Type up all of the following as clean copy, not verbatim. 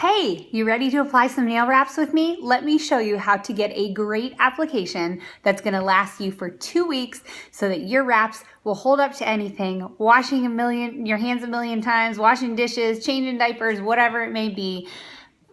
Hey, you ready to apply some nail wraps with me? Let me show you how to get a great application that's gonna last you for 2 weeks so that your wraps will hold up to anything, washing your hands a million times, washing dishes, changing diapers, whatever it may be.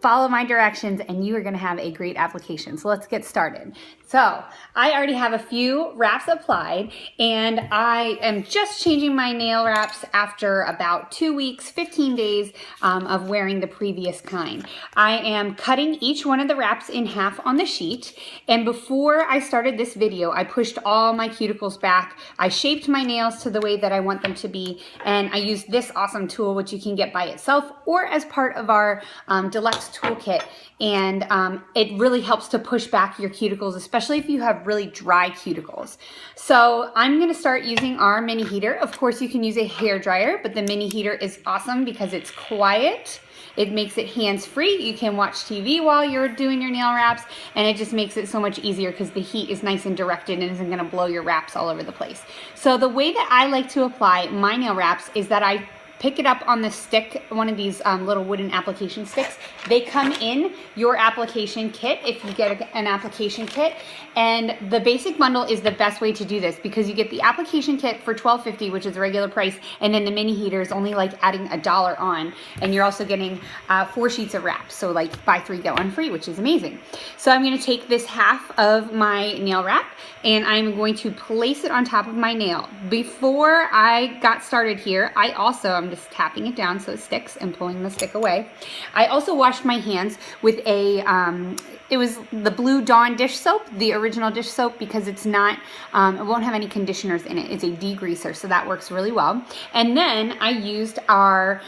Follow my directions and you are gonna have a great application. So let's get started. So I already have a few wraps applied and I am just changing my nail wraps after about 2 weeks, 15 days of wearing the previous kind. I am cutting each one of the wraps in half on the sheet, and before I started this video, I pushed all my cuticles back. I shaped my nails to the way that I want them to be, and I used this awesome tool, which you can get by itself or as part of our deluxe toolkit. And it really helps to push back your cuticles, especially if you have really dry cuticles. So I'm gonna start using our mini heater. Of course, you can use a hair dryer, but the mini heater is awesome because it's quiet. It makes it hands-free. You can watch TV while you're doing your nail wraps, and it just makes it so much easier because the heat is nice and directed and isn't gonna blow your wraps all over the place. So the way that I like to apply my nail wraps is that I pick it up on the stick, one of these little wooden application sticks. They come in your application kit if you get an application kit. And the basic bundle is the best way to do this because you get the application kit for $12.50, which is the regular price, and then the mini heater is only like adding $1 on. And you're also getting 4 sheets of wraps. So like buy 3, get 1 free, which is amazing. So I'm gonna take this half of my nail wrap and I'm going to place it on top of my nail. Before I got started here, I'm just tapping it down so it sticks and pulling the stick away. I also washed my hands with it was the Blue Dawn dish soap, the original dish soap, because it's not, it won't have any conditioners in it. It's a degreaser, so that works really well. And then I used our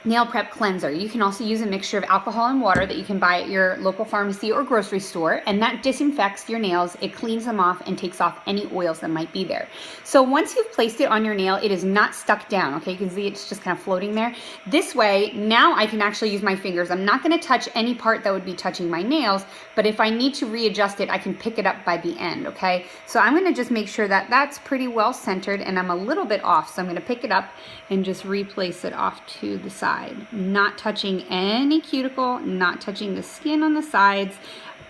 nail prep cleanser. You can also use a mixture of alcohol and water that you can buy at your local pharmacy or grocery store, and that disinfects your nails. It cleans them off and takes off any oils that might be there. So once you've placed it on your nail, it is not stuck down, okay? You can see it's just kind of floating there. This way, now I can actually use my fingers. I'm not gonna touch any part that would be touching my nails, but if I need to readjust it, I can pick it up by the end, okay? So I'm gonna just make sure that that's pretty well centered and I'm a little bit off. So I'm gonna pick it up and just replace it off to the side. Not touching any cuticle, not touching the skin on the sides.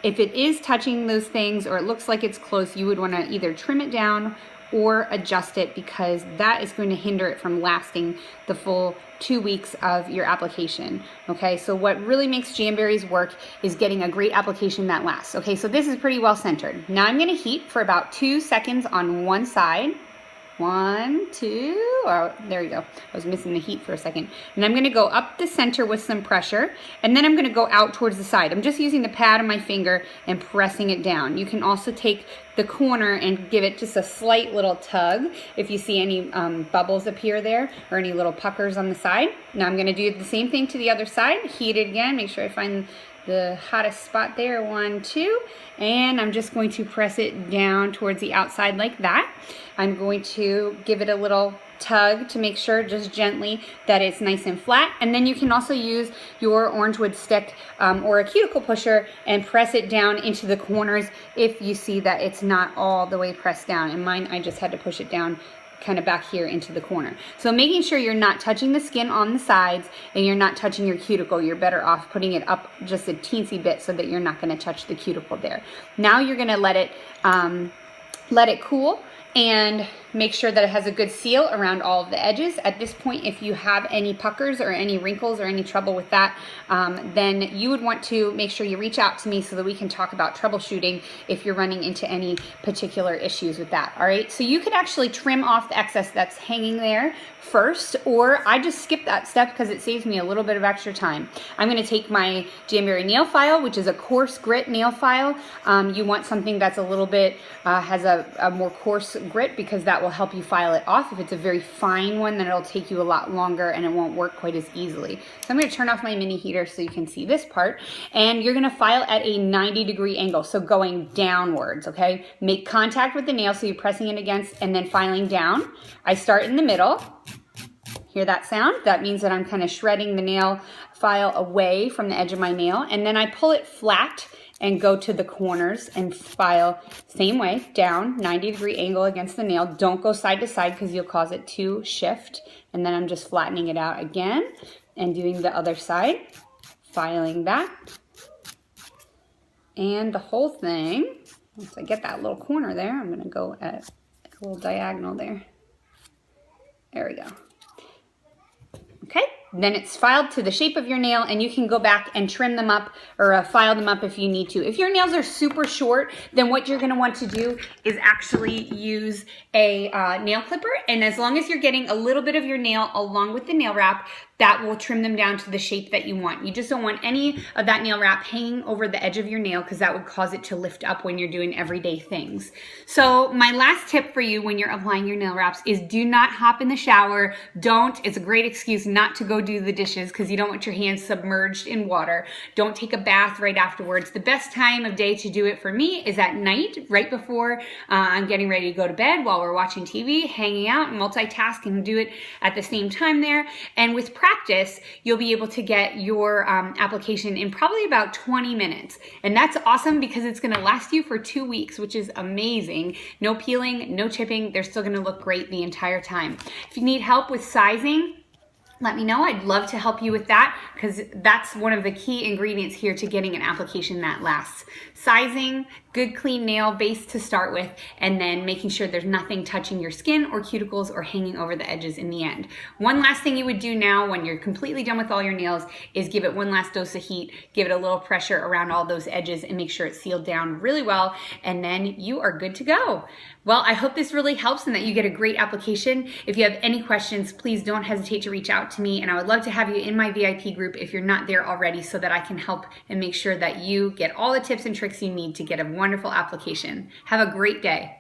If it is touching those things or it looks like it's close, you would want to either trim it down or adjust it because that is going to hinder it from lasting the full 2 weeks of your application. Okay, so what really makes Jamberry's work is getting a great application that lasts. Okay, so this is pretty well centered. Now I'm going to heat for about 2 seconds on one side. 1, 2, oh, there you go. I was missing the heat for a second. And I'm gonna go up the center with some pressure, and then I'm gonna go out towards the side. I'm just using the pad of my finger and pressing it down. You can also take the corner and give it just a slight little tug if you see any bubbles appear there or any little puckers on the side. Now I'm gonna do the same thing to the other side. Heat it again, make sure I find the hottest spot there, 1, 2, and I'm just going to press it down towards the outside like that. I'm going to give it a little tug to make sure, just gently, that it's nice and flat. And then you can also use your orange wood stick or a cuticle pusher and press it down into the corners if you see that it's not all the way pressed down. And mine, I just had to push it down kind of back here into the corner. So making sure you're not touching the skin on the sides and you're not touching your cuticle. You're better off putting it up just a teensy bit so that you're not going to touch the cuticle there. Now you're going to let it cool and make sure that it has a good seal around all of the edges. At this point, if you have any puckers or any wrinkles or any trouble with that, then you would want to make sure you reach out to me so that we can talk about troubleshooting if you're running into any particular issues with that. All right, so you could actually trim off the excess that's hanging there first, or I just skip that step because it saves me a little bit of extra time. I'm going to take my Jamberry nail file, which is a coarse grit nail file. You want something that's a little bit, has a more coarse grit because that will help you file it off. If it's a very fine one, then it'll take you a lot longer and it won't work quite as easily. So I'm going to turn off my mini heater so you can see this part, and you're going to file at a 90-degree angle, so going downwards, okay? Make contact with the nail, so you're pressing it against and then filing down. I start in the middle. Hear that sound? That means that I'm kind of shredding the nail file away from the edge of my nail, and then I pull it flat and go to the corners and file same way, down, 90-degree angle against the nail. Don't go side to side because you'll cause it to shift. And then I'm just flattening it out again and doing the other side. filing that. And the whole thing, once I get that little corner there, I'm gonna go at a little diagonal there. There we go. Okay, then it's filed to the shape of your nail, and you can go back and trim them up or file them up if you need to. If your nails are super short, then what you're gonna want to do is actually use a nail clipper, and as long as you're getting a little bit of your nail along with the nail wrap, that will trim them down to the shape that you want. You just don't want any of that nail wrap hanging over the edge of your nail because that would cause it to lift up when you're doing everyday things. So my last tip for you when you're applying your nail wraps is do not hop in the shower. Don't. It's a great excuse not to go do the dishes because you don't want your hands submerged in water. Don't take a bath right afterwards. The best time of day to do it for me is at night, right before I'm getting ready to go to bed while we're watching TV, hanging out, multitasking, do it at the same time there. And with practice, you'll be able to get your application in probably about 20 minutes. And that's awesome because it's gonna last you for 2 weeks, which is amazing. No peeling, no chipping. They're still gonna look great the entire time. If you need help with sizing, let me know. I'd love to help you with that because that's one of the key ingredients here to getting an application that lasts. Sizing, good clean nail base to start with, and then making sure there's nothing touching your skin or cuticles or hanging over the edges in the end. One last thing you would do now when you're completely done with all your nails is give it one last dose of heat, give it a little pressure around all those edges and make sure it's sealed down really well, and then you are good to go. Well, I hope this really helps and that you get a great application. If you have any questions, please don't hesitate to reach out to me, and I would love to have you in my VIP group if you're not there already so that I can help and make sure that you get all the tips and tricks you need to get a wonderful application. Have a great day.